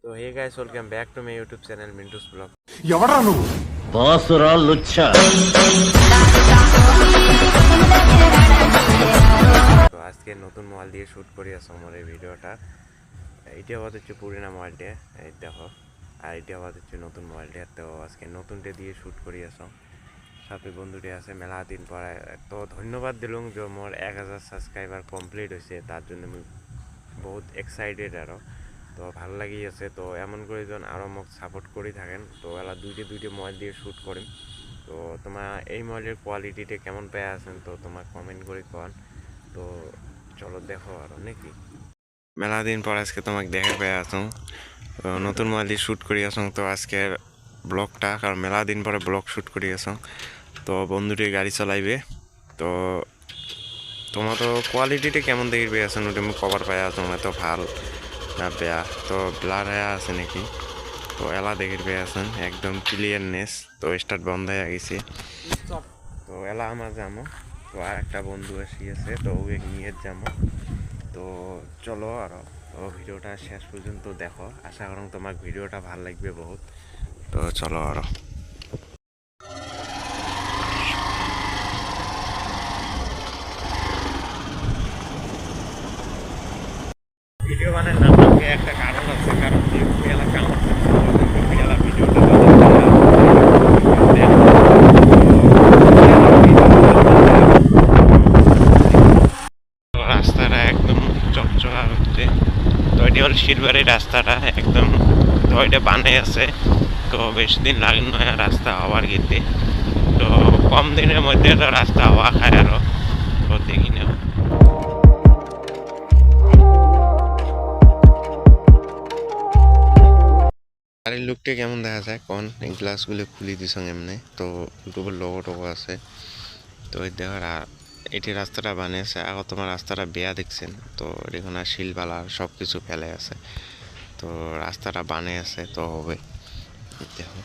So hey guys, welcome back to my YouTube channel Mintus Vlog. ఎవడ్రా నువ్వు బాసురా లుచ్చా তো আজকে নতুন মোবাইল দিয়ে শ্যুট করি আসো আমার এই ভিডিওটা। এইটা হচ্ছে পুরোনো মোবাইলটা, এই দেখো। আর এটা হচ্ছে নতুন মোবাইলটা। তো আজকে নতুনটা দিয়ে শ্যুট করি আসো। সাথে বন্ধুটি আছে মেলা দিন পরে। তো ধন্যবাদ দিলাম যে আমার 1000 সাবস্ক্রাইবার কমপ্লিট হয়েছে, তার জন্য আমি বহুত এক্সাইটেড আরও। তো ভালো লাগি আছে। তো এমন করে যখন আরও মোক সাপোর্ট করে থাকেন, তো এলা দুইটা মোবাইল দিয়ে শ্যুট করেন। তো তোমার এই মোবাইলের কোয়ালিটিটা কেমন পেয়ে আছেন, তো তোমার কমেন্ট করে কন। তো চলো দেখো আরও নাকি মেলা দিন পর আজকে তোমাকে দেখে পেয়ে আসুন। তো নতুন মোবাইল দিয়ে শ্যুট করি আসুন। তো আজকের ব্লগটা, কারণ মেলা দিন পরে ব্লগ শ্যুট করি আসুন। তো বন্ধুটি গাড়ি চালাইবে। তো তোমার তো কোয়ালিটিটা কেমন দেখবে আছেন, ওটা আমি কভার পাই আসুন। এত ভাল না বেয়া, তো ব্লার হয়ে আছে নাকি। তো এলা দেখে পেয়ে আছেন একদম ক্লিয়ারনেস। তো স্টার্ট বন্ধ হয়ে গেছে। তো এলা আমার যাবো। তো আর একটা বন্ধু এসে তো ওকে নিয়ে যাবো। তো চলো আরো। তো ভিডিওটা শেষ পর্যন্ত দেখো, আশা করুন তোমার ভিডিওটা ভালো লাগবে বহুত। তো চলো আরো। ভিডিও বানানোর নামে একটা কারণ আছে, কারণ যেহেতু এলাকা আমার এলা ভিডিওটা রাস্তাটা একদম চকচকা হচ্ছে। তো এটি হল শিলবাড়ির রাস্তাটা একদম। তো এটা বানাই আছে, তো বেশি দিন লাগে না রাস্তা হওয়ার গেতে। তো কম দিনের মধ্যে তো রাস্তা হওয়া খায় আরো। তো দেখি না গাড়ির লুকটা কেমন দেখা যায় কোন। এই গ্লাসগুলো খুলি দিস এমনি। তো ইউটিউবের লোগো টোগো আছে। তো এই দেখার এটি রাস্তাটা বানিয়েছে। আগে তোমার রাস্তাটা বেয়া দেখছেন। তো এখানে শিলবালা সব কিছু ফেলে আছে। তো রাস্তাটা বানিয়েছে তো হবে দেখো।